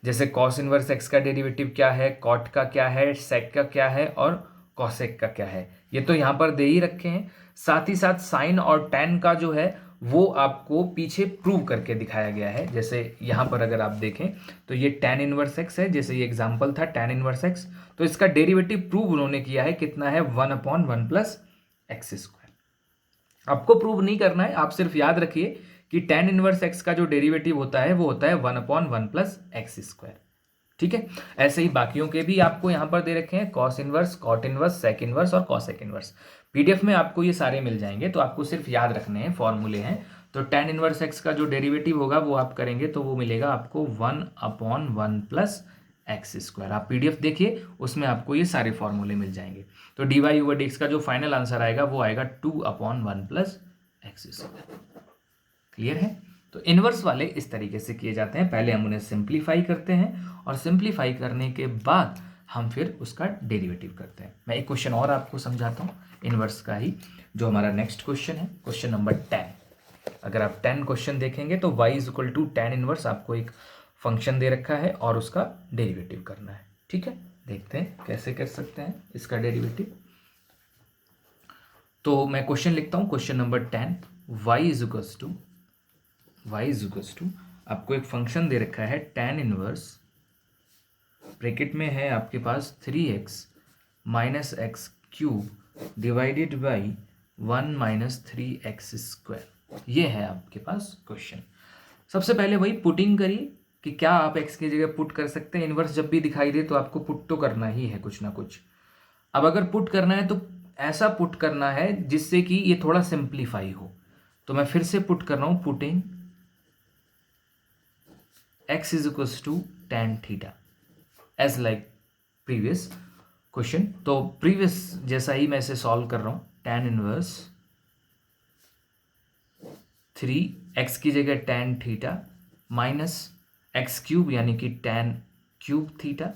जैसे cos इनवर्स x का डेरिवेटिव क्या है, cot का क्या है, sec का क्या है और cosec का क्या है, ये तो यहाँ पर दे ही रखे हैं। साथ ही साथ साइन और tan का जो है वो आपको पीछे प्रूव करके दिखाया गया है। जैसे यहाँ पर अगर आप देखें तो ये tan इनवर्स x है, जैसे ये एग्जांपल था tan इनवर्स x, तो इसका डेरिवेटिव प्रूव उन्होंने किया है, कितना है 1/1 प्लस एक्स स्क्वायर। आपको प्रूव नहीं करना है, आप सिर्फ याद रखिए कि tan इनवर्स x का जो डेरिवेटिव होता है वो होता है 1/1 प्लस एक्स स्क्वायर। ठीक है, ऐसे ही बाकियों के भी आपको यहाँ पर दे रखे हैं, cos inverse, cot inverse, sec inverse और कॉसेक इनवर्स। पीडीएफ में आपको ये सारे मिल जाएंगे, तो आपको सिर्फ याद रखने हैं, फॉर्मूले हैं। तो tan इनवर्स x का जो डेरिवेटिव होगा वो आप करेंगे तो वो मिलेगा आपको 1/1 प्लस एक्स स्क्वायर। आप पीडीएफ देखिए, उसमें आपको ये सारे फॉर्मूले मिल जाएंगे। तो dy/dx का जो फाइनल आंसर आएगा वो आएगा 2/1 प्लस एक्स स्क्वायर। क्लियर है? तो इनवर्स वाले इस तरीके से किए जाते हैं, पहले हम उन्हें सिंप्लीफाई करते हैं और सिंप्लीफाई करने के बाद हम फिर उसका डेरिवेटिव करते हैं। मैं एक क्वेश्चन और आपको समझाता हूँ इनवर्स का ही, जो हमारा नेक्स्ट क्वेश्चन है, क्वेश्चन नंबर 10। अगर आप 10 क्वेश्चन देखेंगे तो y is equal to tan inverse, आपको एक फंक्शन दे रखा है और उसका डेरिवेटिव करना है। ठीक है, देखते हैं कैसे कर सकते हैं इसका डेरिवेटिव। तो मैं क्वेश्चन लिखता हूँ, question number 10, y is equals to आपको एक फंक्शन दे रखा है tan इनवर्स, ब्रैकेट में है आपके पास 3x minus x cube divided by 1 minus 3x square. ये है आपके पास क्वेश्चन। सबसे पहले वही पुटिंग करिए कि क्या आप x की जगह पुट कर सकते हैं। इनवर्स जब भी दिखाई दे तो आपको पुट तो करना ही है कुछ ना कुछ। अब अगर पुट करना है तो ऐसा पुट करना है जिससे कि ये थोड़ा सिंप्लीफाई हो। तो मैं फिर से पुट कर रहा हूँ, putting x is equals to tan theta as like previous question. तो प्रीवियस जैसा ही मैं इसे सॉल्व कर रहा हूँ, tan इनवर्स 3x की जगह tan theta minus x cube यानी कि tan cube theta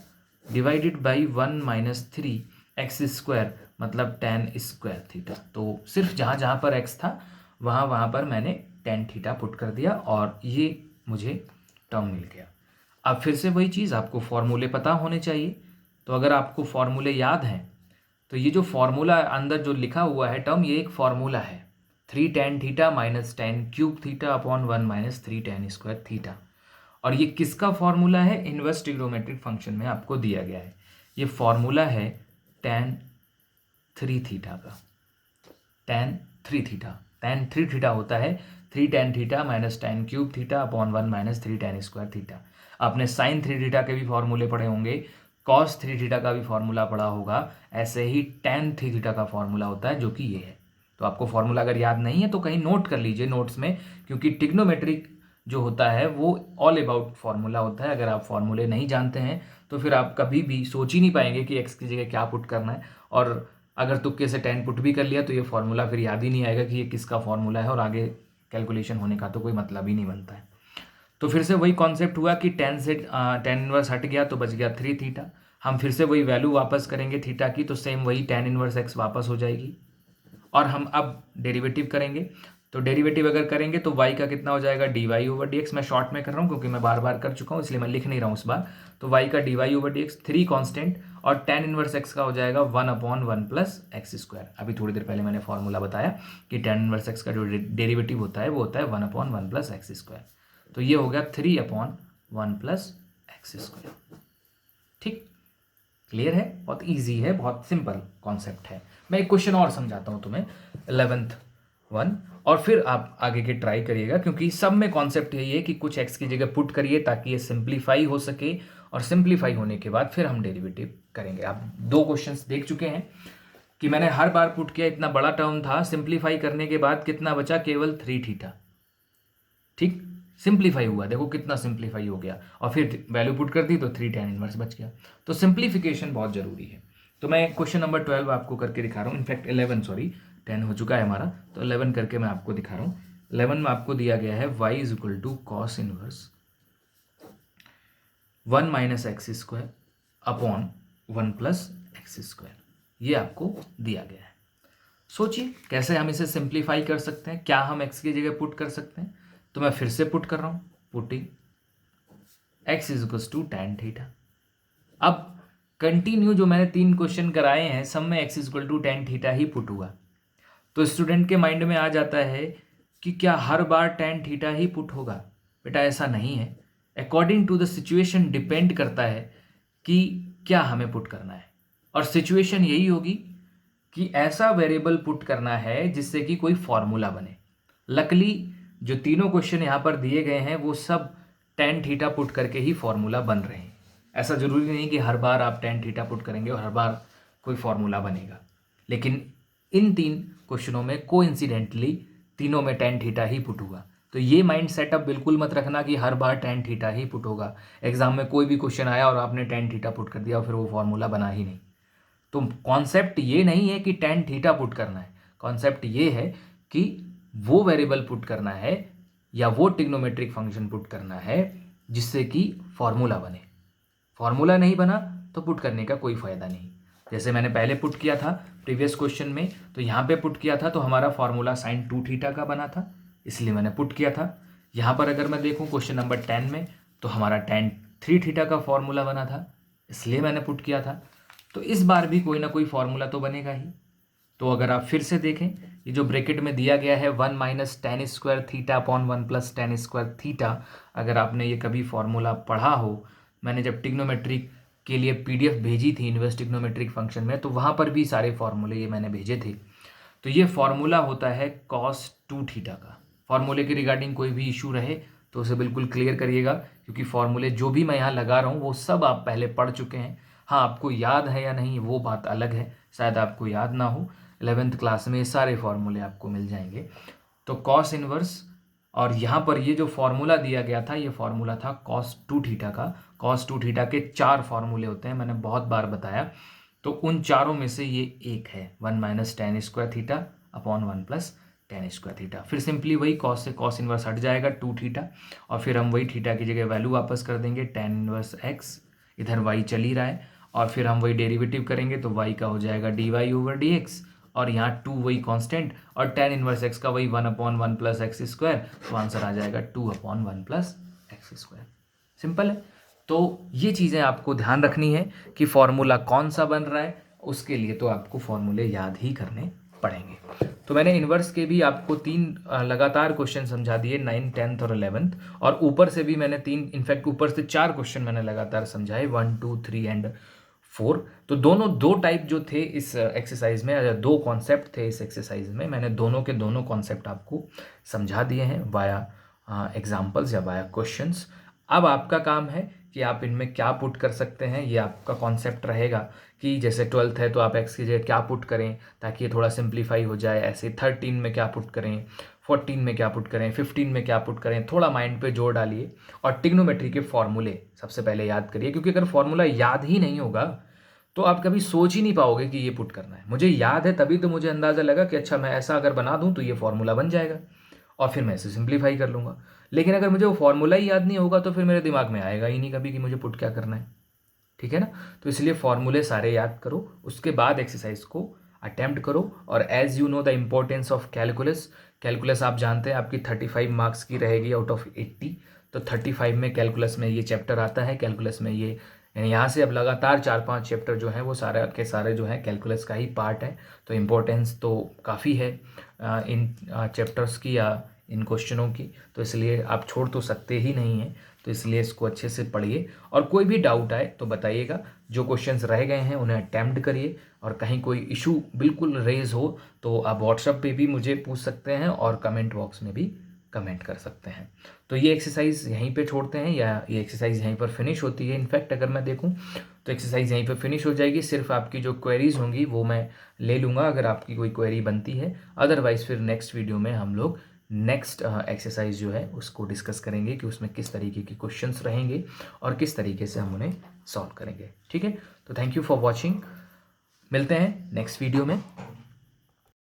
divided by 1 minus 3x square मतलब tan स्क्वायर थीटा। तो सिर्फ जहाँ जहाँ पर x था वहाँ पर मैंने tan थीटा पुट कर दिया और ये मुझे टर्म मिल गया। अब फिर से वही चीज़, आपको फॉर्मूले पता होने चाहिए। तो अगर आपको फॉर्मूले याद हैं तो ये जो फॉर्मूला अंदर जो लिखा हुआ है टर्म, ये एक फॉर्मूला है 3 tan theta minus tan cube theta upon 1 minus 3 tan square theta. और ये किसका फॉर्मूला है? इनवर्स ट्रिग्नोमेट्रिक फंक्शन में आपको दिया गया है। ये फॉर्मूला है tan 3 थीटा का, tan 3 थीटा। tan 3 थीटा होता है 3 tan theta minus tan cube theta upon 1 minus 3 tan square theta. आपने sin 3 थीटा के भी फॉर्मूले पढ़े होंगे, cos 3 थीटा का भी फॉर्मूला पढ़ा होगा, ऐसे ही tan 3 थीटा का फॉर्मूला होता है जो कि ये है। तो आपको फॉर्मूला अगर याद नहीं है तो कहीं नोट कर लीजिए नोट्स में, क्योंकि ट्रिग्नोमेट्रिक जो होता है वो ऑल अबाउट फॉर्मूला होता है। अगर आप फॉर्मूले नहीं जानते हैं तो फिर आप कभी भी सोच ही नहीं पाएंगे कि एक्स की जगह क्या पुट करना है, और अगर तुक्के से tan पुट भी कर लिया तो ये फॉर्मूला फिर याद ही नहीं आएगा कि ये किसका फॉर्मूला है, और आगे कैलकुलेशन होने का तो कोई मतलब ही नहीं बनता है। तो फिर से वही कॉन्सेप्ट हुआ कि tan से tan इनवर्स हट गया तो बच गया 3 थीटा। हम फिर से वही वैल्यू वापस करेंगे थीटा की, तो सेम वही tan इनवर्स x वापस हो जाएगी और हम अब डेरिवेटिव करेंगे। तो डेरिवेटिव अगर करेंगे तो y का कितना हो जाएगा, dy ओवर dx। मैं शॉर्ट में कर रहा हूँ क्योंकि मैं बार बार कर चुका हूँ, इसलिए मैं लिख नहीं रहा हूँ इस बार। तो y का dy ओवर dx 3 कांस्टेंट, और tan इनवर्स x का हो जाएगा 1/1 प्लस एक्स स्क्वायर। अभी थोड़ी देर पहले मैंने फॉर्मूला बताया कि tan इनवर्स x का जो डेरिवेटिव होता है वो होता है 1/1 प्लस एक्स स्क्वायर। तो ये हो गया 3/1 प्लस एक्स स्क्वायर। ठीक, क्लियर है, बहुत ईजी है, बहुत सिंपल कॉन्सेप्ट है। मैं एक क्वेश्चन और समझाता हूँ तुम्हें, 11th वन, और फिर आप आगे के ट्राई करिएगा, क्योंकि सब में कॉन्सेप्ट यही है कि कुछ एक्स की जगह पुट करिए ताकि ये सिंप्लीफाई हो सके, और सिंप्लीफाई होने के बाद फिर हम डेरिवेटिव करेंगे। आप 2 क्वेश्चंस देख चुके हैं कि मैंने हर बार पुट किया, इतना बड़ा टर्म था, सिंप्लीफाई करने के बाद कितना बचा, केवल 3 थीटा। ठीक, सिंप्लीफाई हुआ, देखो कितना सिंप्लीफाई हो गया, और फिर वैल्यू पुट कर दी तो 3 tan इनवर्स बच गया। तो सिंप्लीफिकेशन बहुत जरूरी है। तो मैं क्वेश्चन नंबर 12 आपको करके दिखा रहा हूँ, इनफैक्ट 11, सॉरी 10 हो चुका है हमारा, तो 11 करके मैं आपको दिखा रहा हूँ। 11 में आपको दिया गया है y is equal to cos inverse 1 minus x square upon 1 plus x square, ये आपको दिया गया है। सोचिए कैसे हम इसे सिंप्लीफाई कर सकते हैं, क्या हम x की जगह पुट कर सकते हैं। तो मैं फिर से पुट कर रहा हूं, putting x is equal to tan theta. अब कंटिन्यू जो मैंने 3 क्वेश्चन कराए हैं, सब में x is equal to tan theta ही पुट हुआ। तो स्टूडेंट के माइंड में आ जाता है कि क्या हर बार tan थीटा ही पुट होगा। बेटा ऐसा नहीं है, according to the situation depend करता है कि क्या हमें पुट करना है, और सिचुएशन यही होगी कि ऐसा वेरिएबल पुट करना है जिससे कि कोई फॉर्मूला बने। लकली जो तीनों क्वेश्चन यहाँ पर दिए गए हैं वो सब tan थीटा पुट करके ही फॉर्मूला बन रहे हैं। ऐसा जरूरी नहीं कि हर बार आप tan थीटा पुट करेंगे और हर बार कोई फॉर्मूला बनेगा, लेकिन इन 3 क्वेश्चनों में कोइंसिडेंटली तीनों में tan थीटा ही पुट हुआ। तो ये माइंड सेटअप बिल्कुल मत रखना कि हर बार tan थीटा ही पुट होगा। एग्जाम में कोई भी क्वेश्चन आया और आपने tan थीटा पुट कर दिया और फिर वो फॉर्मूला बना ही नहीं। तो कॉन्सेप्ट ये नहीं है कि tan थीटा पुट करना है, कॉन्सेप्ट ये है कि वो वेरिएबल पुट करना है या वो ट्रिग्नोमेट्रिक फंक्शन पुट करना है जिससे कि फॉर्मूला बने। फॉर्मूला नहीं बना तो पुट करने का कोई फ़ायदा नहीं। जैसे मैंने पहले पुट किया था प्रीवियस क्वेश्चन में, तो यहाँ पे पुट किया था तो हमारा फॉर्मूला sin 2 थीटा का बना था, इसलिए मैंने पुट किया था। यहाँ पर अगर मैं देखूँ क्वेश्चन नंबर 10 में, तो हमारा tan 3 थीटा का फॉर्मूला बना था, इसलिए मैंने पुट किया था। तो इस बार भी कोई ना कोई फॉर्मूला तो बनेगा ही। तो अगर आप फिर से देखें, ये जो ब्रैकेट में दिया गया है 1 minus tan square theta upon 1 plus tan square theta, अगर आपने ये कभी फॉर्मूला पढ़ा हो, मैंने जब ट्रिग्नोमेट्रिक के लिए PDF भेजी थी इन्वर्स ट्रिग्नोमेट्रिक फंक्शन में, तो वहाँ पर भी सारे फॉर्मूले ये मैंने भेजे थे। तो ये फॉर्मूला होता है cos 2 थीटा का। फॉर्मूले के रिगार्डिंग कोई भी इशू रहे तो उसे बिल्कुल क्लियर करिएगा, क्योंकि फॉर्मूले जो भी मैं यहाँ लगा रहा हूँ वो सब आप पहले पढ़ चुके हैं। हाँ, आपको याद है या नहीं वो बात अलग है, शायद आपको याद ना हो। 11th क्लास में सारे फॉर्मूले आपको मिल जाएंगे। तो कॉस इनवर्स, और यहाँ पर ये जो फॉर्मूला दिया गया था, ये फॉर्मूला था cos 2 थीटा का। cos 2 थीटा के 4 फॉर्मूले होते हैं, मैंने बहुत बार बताया। तो उन चारों में से ये एक है 1 minus tan square theta upon 1 plus tan square theta. फिर सिंपली वही cos से cos इनवर्स हट जाएगा 2 थीटा, और फिर हम वही थीटा की जगह वैल्यू वापस कर देंगे tan इनवर्स x, इधर y चल ही रहा है, और फिर हम वही डेरिवेटिव करेंगे तो y का हो जाएगा dy ओवर dx, और यहाँ 2 वही कांस्टेंट, और tan इनवर्स x का वही 1/1 प्लस एक्स स्क्वायर, तो आंसर आ जाएगा 2/1 प्लस एक्स स्क्वायर। सिंपल है। तो ये चीज़ें आपको ध्यान रखनी है कि फॉर्मूला कौन सा बन रहा है, उसके लिए तो आपको फॉर्मूले याद ही करने पड़ेंगे। तो मैंने इन्वर्स के भी आपको 3 लगातार क्वेश्चन समझा दिए, 9, 10th और 11th, और ऊपर से भी मैंने 3, इनफैक्ट ऊपर से 4 क्वेश्चन मैंने लगातार समझाए, 1, 2, 3 एंड 4। तो दोनों 2 टाइप जो थे इस एक्सरसाइज में, 2 कॉन्सेप्ट थे इस एक्सरसाइज में, मैंने दोनों के दोनों कॉन्सेप्ट आपको समझा दिए हैं वाया एग्जाम्पल्स या वाया क्वेश्चंस। अब आपका काम है कि आप इनमें क्या पुट कर सकते हैं, ये आपका कॉन्सेप्ट रहेगा कि जैसे 12th है तो आप x की जगह क्या पुट करें ताकि ये थोड़ा सिंप्लीफाई हो जाए, ऐसे 13 में क्या पुट करें, 14 में क्या पुट करें, 15 में क्या पुट करें, थोड़ा माइंड पे जोर डालिए। और ट्रिग्नोमेट्री के फॉर्मूले सबसे पहले याद करिए, क्योंकि अगर फॉर्मूला याद ही नहीं होगा तो आप कभी सोच ही नहीं पाओगे कि ये पुट करना है। मुझे याद है तभी तो मुझे अंदाज़ा लगा कि अच्छा मैं ऐसा अगर बना दूं तो ये फॉर्मूला बन जाएगा, और फिर मैं इसे सिंप्लीफाई कर लूँगा। लेकिन अगर मुझे वो फॉर्मूला ही याद नहीं होगा तो फिर मेरे दिमाग में आएगा ही नहीं कभी कि मुझे पुट क्या करना है। ठीक है ना। तो इसलिए फॉर्मूले सारे याद करो, उसके बाद एक्सरसाइज को अटेम्प्ट करो। और as you know the importance of calculus, calculus आप जानते हैं आपकी 35 मार्क्स की रहेगी आउट ऑफ 80, तो 35 में कैलकुलस में ये चैप्टर आता है। कैलकुलस में ये यहाँ से अब लगातार 4-5 चैप्टर जो हैं वो सारे के सारे जो हैं कैलकुलस का ही पार्ट है। तो इम्पोर्टेंस तो काफ़ी है इन चैप्टर्स की या इन क्वेश्चनों की, तो इसलिए आप छोड़ तो सकते ही नहीं हैं। तो इसलिए इसको अच्छे से पढ़िए और कोई भी डाउट आए तो बताइएगा। जो क्वेश्चंस रह गए हैं उन्हें अटैम्प्ट करिए, और कहीं कोई इशू बिल्कुल रेज हो तो आप व्हाट्सएप पे भी मुझे पूछ सकते हैं और कमेंट बॉक्स में भी कमेंट कर सकते हैं। तो ये एक्सरसाइज यहीं पे छोड़ते हैं या ये एक्सरसाइज यहीं पर फिनिश होती है। इनफैक्ट अगर मैं देखूं तो एक्सरसाइज यहीं पर फिनिश हो जाएगी। सिर्फ आपकी जो क्वेरीज होंगी वो मैं ले लूँगा अगर आपकी कोई क्वेरी बनती है। अदरवाइज़ फिर नेक्स्ट वीडियो में हम लोग नेक्स्ट एक्सरसाइज जो है उसको डिस्कस करेंगे कि उसमें किस तरीके के क्वेश्चंस रहेंगे और किस तरीके से हम उन्हें सॉल्व करेंगे। ठीक है, तो थैंक यू फॉर वॉचिंग। मिलते हैं नेक्स्ट वीडियो में।